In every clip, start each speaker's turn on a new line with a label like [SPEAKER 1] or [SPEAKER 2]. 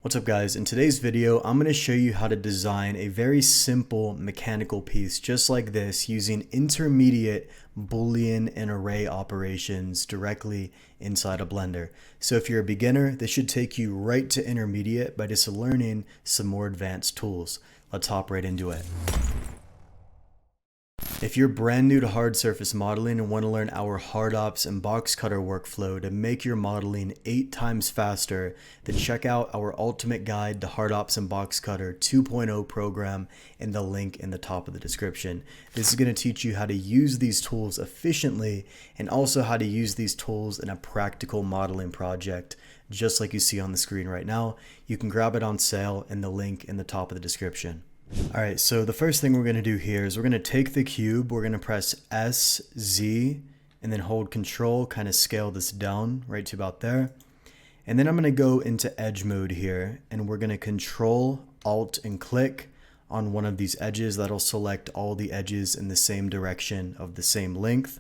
[SPEAKER 1] What's up guys, in today's video I'm going to show you how to design a very simple mechanical piece just like this using intermediate Boolean and array operations directly inside a Blender. So if you're a beginner, this should take you right to intermediate by just learning some more advanced tools. Let's hop right into it. If you're brand new to hard surface modeling and want to learn our hard ops and box cutter workflow to make your modeling 8 times faster, then check out our ultimate guide to hard ops and box cutter 2.0 program in the link in the top of the description. This is going to teach you how to use these tools efficiently and also how to use these tools in a practical modeling project, just like you see on the screen right now. You can grab it on sale in the link in the top of the description. Alright, so the first thing we're going to do here is we're going to take the cube, we're going to press S, Z, and then hold Control, kind of scale this down right to about there. And then I'm going to go into edge mode here, and we're going to Control, Alt, and click on one of these edges. That'll select all the edges in the same direction of the same length.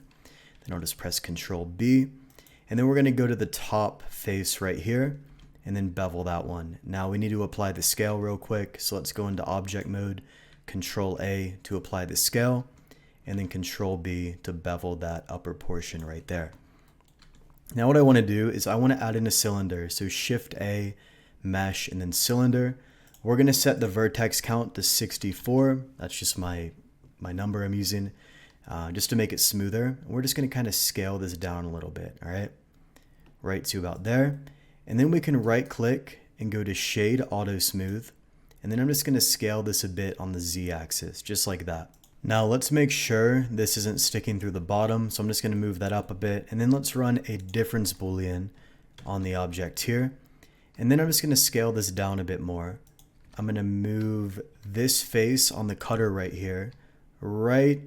[SPEAKER 1] Then I'll just press Control B, and then we're going to go to the top face right here, and then bevel that one. Now we need to apply the scale real quick, so let's go into object mode, Control A to apply the scale, and then Control B to bevel that upper portion right there. Now what I want to do is I want to add in a cylinder, so Shift A, mesh, and then cylinder. We're going to set the vertex count to 64. That's just my number I'm using, just to make it smoother. We're just going to kind of scale this down a little bit, all right to about there. And then we can right click and go to Shade Auto Smooth. And then I'm just going to scale this a bit on the Z axis, just like that. Now let's make sure this isn't sticking through the bottom. So I'm just going to move that up a bit. And then let's run a difference Boolean on the object here. And then I'm just going to scale this down a bit more. I'm going to move this face on the cutter right here, right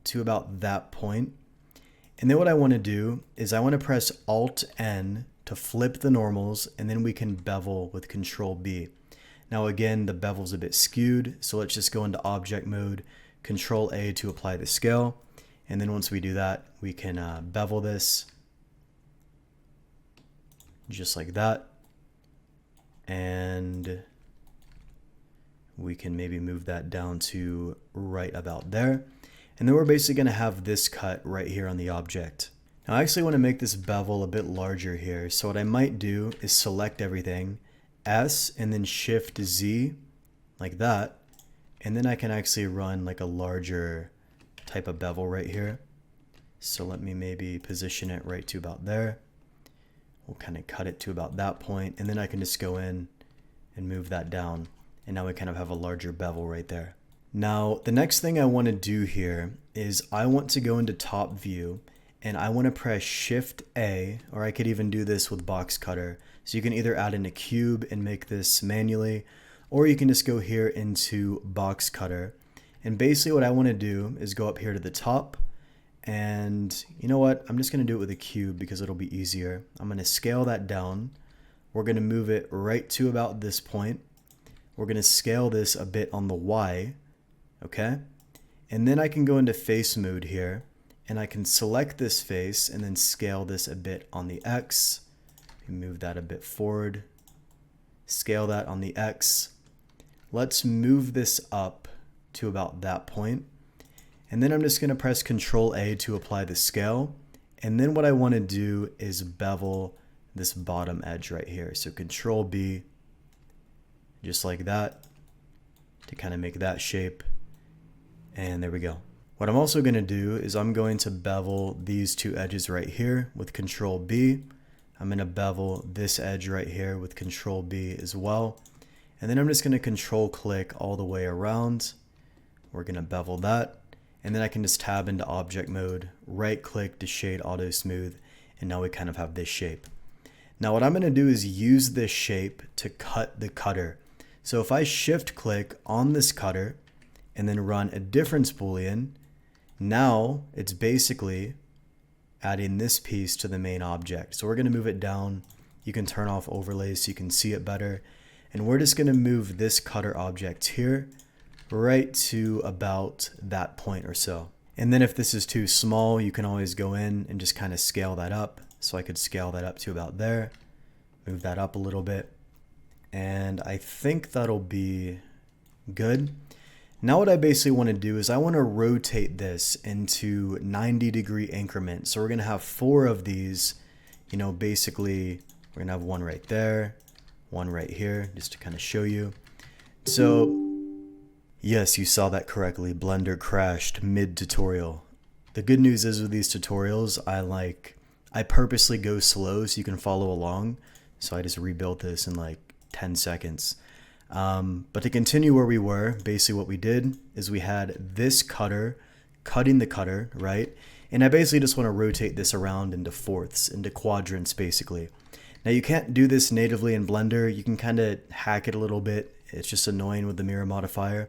[SPEAKER 1] to about that point. And then what I want to do is I want to press Alt N to flip the normals, and then we can bevel with Control B. Now again, the bevel's a bit skewed, so let's just go into object mode, Control A to apply the scale, and then once we do that, we can bevel this just like that, and we can maybe move that down to right about there, and then we're basically going to have this cut right here on the object. Now I actually want to make this bevel a bit larger here, so what I might do is select everything, S, and then Shift Z, like that, and then I can actually run like a larger type of bevel right here. So let me maybe position it right to about there. We'll kind of cut it to about that point, and then I can just go in and move that down, and now we kind of have a larger bevel right there. Now the next thing I want to do here is I want to go into top view, and I want to press Shift A, or I could even do this with box cutter. So you can either add in a cube and make this manually, or you can just go here into box cutter. And basically what I want to do is go up here to the top, and you know what? I'm just going to do it with a cube because it'll be easier. I'm going to scale that down. We're going to move it right to about this point. We're going to scale this a bit on the Y, okay? And then I can go into face mode here, and I can select this face and then scale this a bit on the X. Move that a bit forward. Scale that on the X. Let's move this up to about that point. And then I'm just going to press Control A to apply the scale. And then what I want to do is bevel this bottom edge right here. So Control B, just like that, to kind of make that shape. And there we go. What I'm also going to do is I'm going to bevel these two edges right here with Control B. I'm going to bevel this edge right here with Control B as well. And then I'm just going to Control click all the way around. We're going to bevel that. And then I can just tab into object mode, right click to Shade Auto Smooth, and now we kind of have this shape. Now what I'm going to do is use this shape to cut the cutter. So if I shift click on this cutter and then run a difference Boolean, now it's basically adding this piece to the main object. So we're going to move it down. You can turn off overlays so you can see it better. And we're just going to move this cutter object here right to about that point or so. And then if this is too small, you can always go in and just kind of scale that up. So I could scale that up to about there, move that up a little bit, And I think that'll be good. Now what I basically want to do is I want to rotate this into 90-degree increments. So we're going to have 4 of these, you know, basically we're going to have one right there, one right here, just to kind of show you. So yes, you saw that correctly. Blender crashed mid-tutorial. The good news is with these tutorials, I purposely go slow so you can follow along. So I just rebuilt this in like 10 seconds. But to continue where we were, basically what we did is we had this cutter cutting the cutter, right? And I basically just want to rotate this around into fourths, into quadrants basically. Now you can't do this natively in Blender. You can kind of hack it a little bit. It's just annoying with the mirror modifier.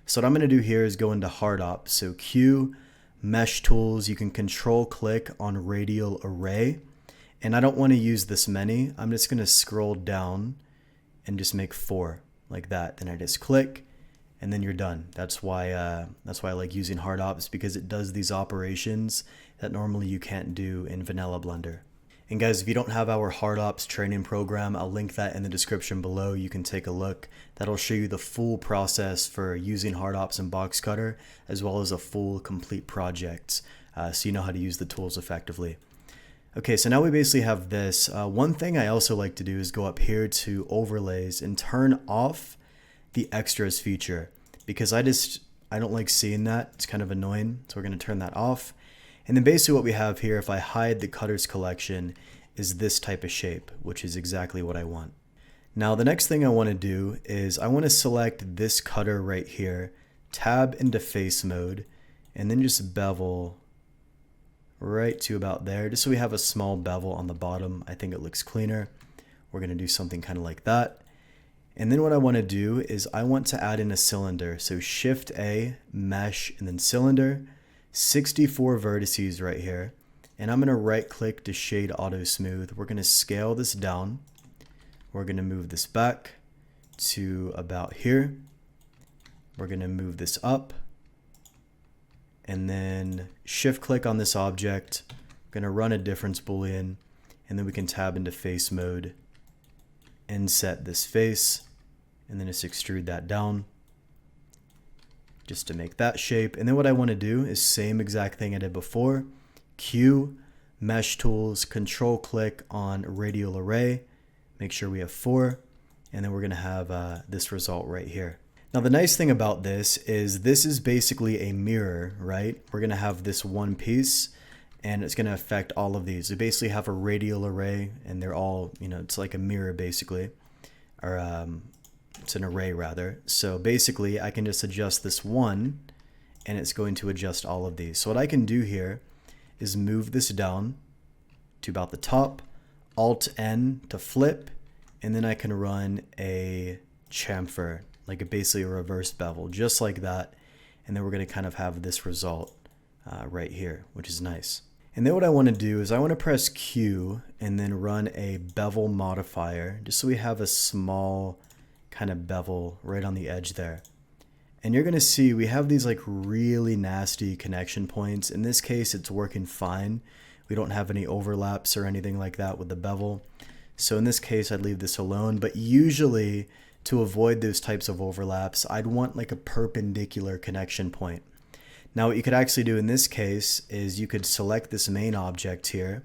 [SPEAKER 1] So what I'm going to do here is go into hard op. So Q, mesh tools, you can control click on radial array. And I don't want to use this many. I'm just going to scroll down and just make 4 like that. Then I just click and then you're done. That's why I like using hard ops, because it does these operations that normally you can't do in vanilla Blender. And guys, if you don't have our hard ops training program, I'll link that in the description below. You can take a look. That'll show you the full process for using hard ops and box cutter, as well as a full complete project, so you know how to use the tools effectively. Okay, so now we basically have this. One thing I also like to do is go up here to overlays and turn off the extras feature, because I don't like seeing that. It's kind of annoying. So we're going to turn that off. And then basically what we have here, if I hide the cutters collection, is this type of shape, which is exactly what I want. Now the next thing I want to do is I want to select this cutter right here, tab into face mode, and then just bevel right to about there, just so we have a small bevel on the bottom. I think it looks cleaner. We're going to do something kind of like that. And then what I want to do is I want to add in a cylinder. So Shift A, mesh, and then cylinder, 64 vertices right here. And I'm going to right click to shade auto smooth. We're going to scale this down. We're going to move this back to about here. We're going to move this up. And then shift click on this object. I'm going to run a difference boolean. And then we can tab into face mode and set this face. And then just extrude that down just to make that shape. And then what I want to do is same exact thing I did before. Q, mesh tools, control click on radial array. Make sure we have 4. And then we're going to have this result right here. Now the nice thing about this is basically a mirror, right? We're going to have this one piece and it's going to affect all of these. We basically have a radial array and they're all, you know, it's like a mirror basically, or it's an array rather. So basically I can just adjust this one and it's going to adjust all of these. So what I can do here is move this down to about the top, Alt N to flip, and then I can run a chamfer, like basically a reverse bevel, just like that. And then we're going to kind of have this result right here, which is nice. And then what I want to do is I want to press Q and then run a bevel modifier, just so we have a small kind of bevel right on the edge there. And you're going to see we have these like really nasty connection points. In this case, it's working fine. We don't have any overlaps or anything like that with the bevel. So in this case, I'd leave this alone. But usually to avoid those types of overlaps, I'd want like a perpendicular connection point. Now what you could actually do in this case is you could select this main object here.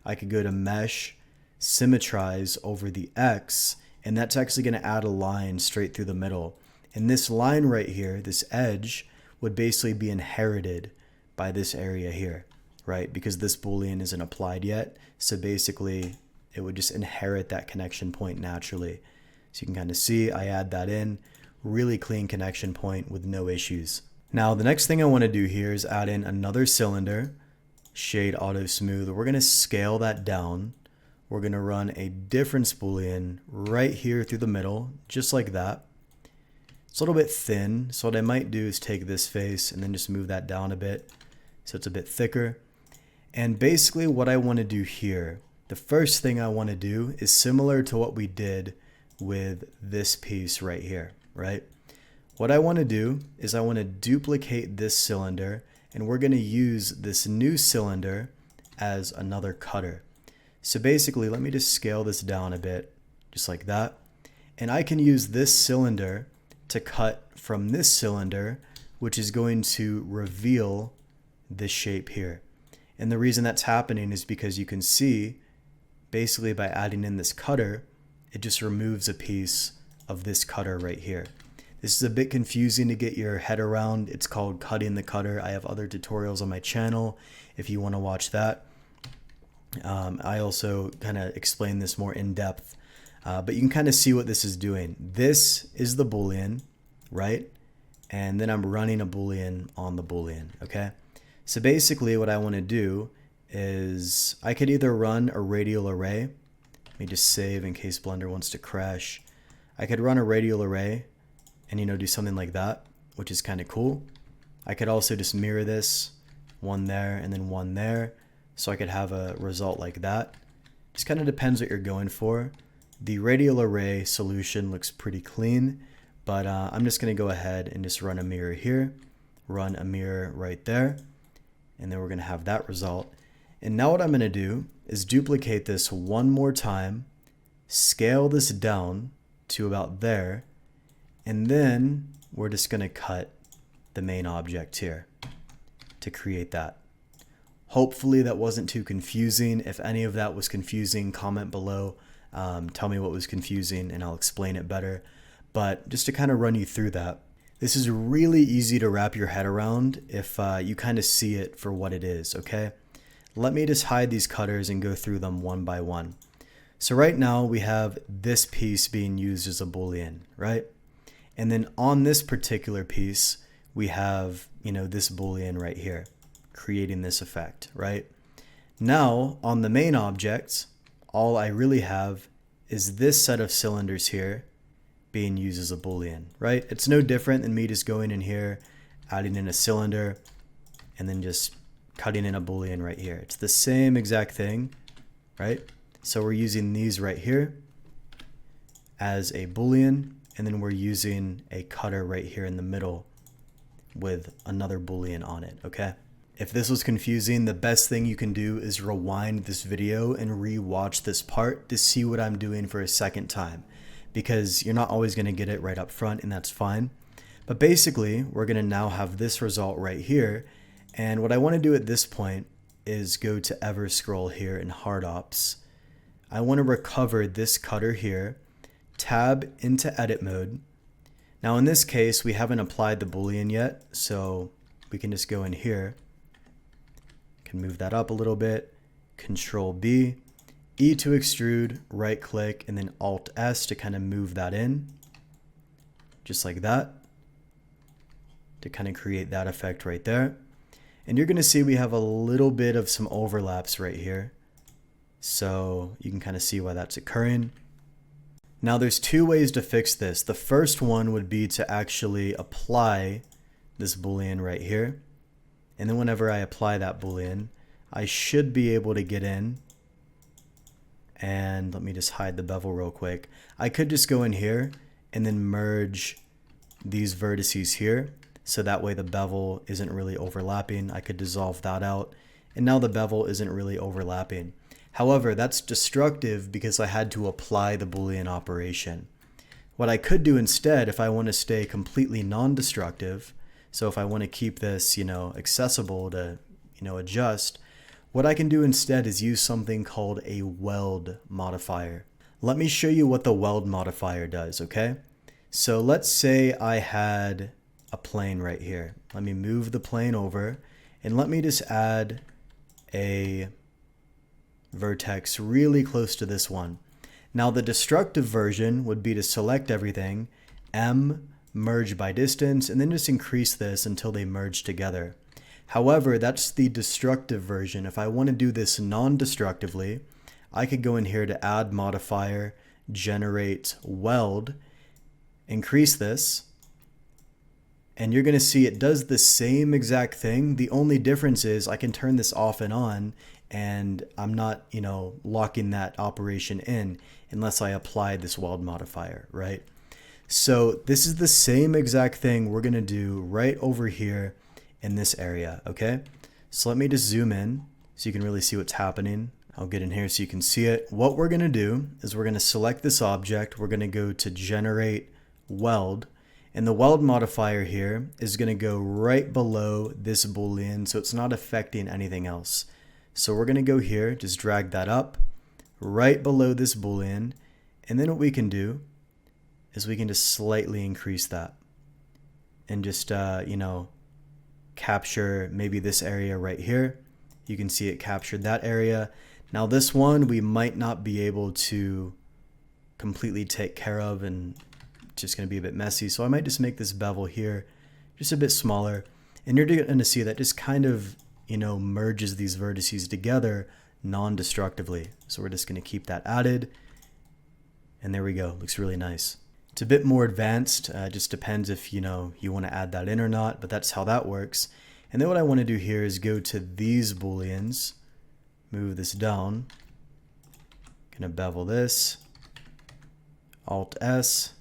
[SPEAKER 1] I could go to mesh, symmetrize over the X, and that's actually going to add a line straight through the middle. And this line right here, this edge, would basically be inherited by this area here, right? Because this Boolean isn't applied yet. So basically it would just inherit that connection point naturally. So you can kind of see I add that in, really clean connection point with no issues. Now the next thing I want to do here is add in another cylinder, shade auto smooth. We're going to scale that down. We're going to run a difference Boolean right here through the middle, just like that. It's a little bit thin, so what I might do is take this face and then just move that down a bit so it's a bit thicker. And basically what I want to do here, the first thing I want to do is similar to what we did with this piece right here, right? What I want to do is I want to duplicate this cylinder, and we're going to use this new cylinder as another cutter. So basically, let me just scale this down a bit, just like that. And I can use this cylinder to cut from this cylinder, which is going to reveal this shape here. And the reason that's happening is because you can see, basically by adding in this cutter, it just removes a piece of this cutter right here. This is a bit confusing to get your head around. It's called cutting the cutter. I have other tutorials on my channel if you want to watch that. I also kind of explain this more in depth, but you can kind of see what this is doing. This is the Boolean, right? And then I'm running a Boolean on the Boolean, okay? So basically what I want to do is I could either run a radial array. Let me just save in case Blender wants to crash. I could run a radial array and, do something like that, which is kind of cool. I could also just mirror this, one there and then one there. So I could have a result like that. Just kind of depends what you're going for. The radial array solution looks pretty clean, but I'm just going to go ahead and just run a mirror here, run a mirror right there, and then we're going to have that result. And now what I'm going to do is duplicate this one more time, scale this down to about there, and then we're just going to cut the main object here to create that. Hopefully that wasn't too confusing. If any of that was confusing, comment below. Tell me what was confusing and I'll explain it better. But just to kind of run you through that, this is really easy to wrap your head around if you kind of see it for what it is, okay? Let me just hide these cutters and go through them one by one. So right now we have this piece being used as a Boolean, right? And then on this particular piece, we have, this Boolean right here, creating this effect, right? Now, on the main object, all I really have is this set of cylinders here being used as a Boolean, right? It's no different than me just going in here, adding in a cylinder, and then just cutting in a Boolean right here. It's the same exact thing, right? So we're using these right here as a Boolean, and then we're using a cutter right here in the middle with another Boolean on it, okay? If this was confusing, the best thing you can do is rewind this video and re-watch this part to see what I'm doing for a second time, because you're not always going to get it right up front, and that's fine. But basically, we're going to now have this result right here, and what I want to do at this point is go to Ever Scroll here in Hard Ops. I want to recover this cutter here, tab into Edit Mode. Now in this case, we haven't applied the Boolean yet, so we can just go in here. Can move that up a little bit, Control B, E to extrude, right click, and then Alt S to kind of move that in, just like that, to kind of create that effect right there. And you're going to see we have a little bit of some overlaps right here, so you can kind of see why that's occurring. Now there's two ways to fix this. The first one would be to actually apply this Boolean right here. And then whenever I apply that Boolean, I should be able to get in. And let me just hide the bevel real quick. I could just go in here and then merge these vertices here. So that way the bevel isn't really overlapping. I could dissolve that out. And now the bevel isn't really overlapping. However, that's destructive because I had to apply the Boolean operation. What I could do instead, if I want to stay completely non-destructive, so if I want to keep this, accessible to, adjust, what I can do instead is use something called a weld modifier. Let me show you what the weld modifier does, okay? So let's say I had a plane right here. Let me move the plane over and let me just add a vertex really close to this one. Now the destructive version would be to select everything, M, merge by distance, and then just increase this until they merge together. However, that's the destructive version. If I want to do this non-destructively, I could go in here to add modifier, generate weld, increase this, and you're going to see it does the same exact thing. The only difference is I can turn this off and on, and I'm not, locking that operation in unless I apply this weld modifier, right? So this is the same exact thing we're going to do right over here in this area, okay? So let me just zoom in so you can really see what's happening. I'll get in here so you can see it. What we're going to do is we're going to select this object. We're going to go to generate weld. And the weld modifier here is going to go right below this Boolean, so it's not affecting anything else. So we're going to go here, just drag that up right below this Boolean. And then what we can do is we can just slightly increase that and just, capture maybe this area right here. You can see it captured that area. Now this one we might not be able to completely take care of, and it's just going to be a bit messy. So I might just make this bevel here just a bit smaller, and you're going to see that just kind of, merges these vertices together non-destructively. So we're just going to keep that added, and there we go. Looks really nice. It's a bit more advanced. Just depends if you want to add that in or not, but that's how that works. And then what I want to do here is go to these Booleans, move this down, gonna bevel this, Alt S,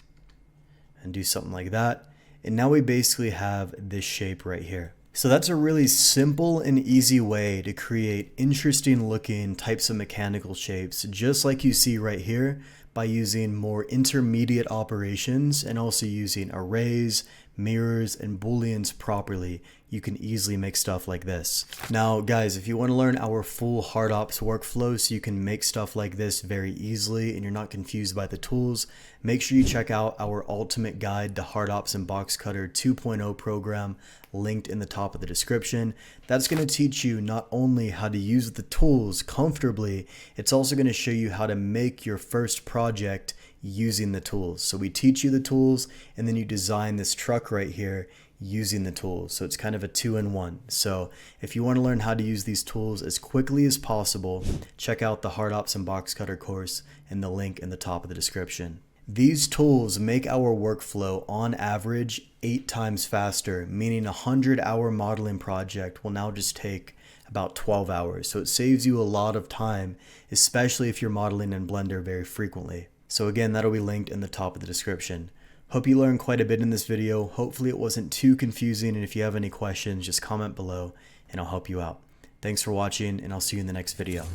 [SPEAKER 1] and do something like that. And now we basically have this shape right here. So that's a really simple and easy way to create interesting looking types of mechanical shapes, just like you see right here, by using more intermediate operations and also using arrays, mirrors, and Booleans properly. You can easily make stuff like this. Now guys, if you want to learn our full hard ops workflow so you can make stuff like this very easily and you're not confused by the tools, make sure you check out our ultimate guide to hard ops and box cutter 2.0 program, linked in the top of the description. That's going to teach you not only how to use the tools comfortably, it's also going to show you how to make your first project using the tools. So we teach you the tools, and then you design this truck right here using the tools. So it's kind of a 2-in-1. So if you want to learn how to use these tools as quickly as possible, check out the hard ops and box cutter course in the link in the top of the description. These tools make our workflow on average 8 times faster, meaning a 100-hour modeling project will now just take about 12 hours. So it saves you a lot of time, especially if you're modeling in Blender very frequently. So again, that'll be linked in the top of the description. Hope you learned quite a bit in this video. Hopefully it wasn't too confusing, and if you have any questions, just comment below and I'll help you out. Thanks for watching, and I'll see you in the next video.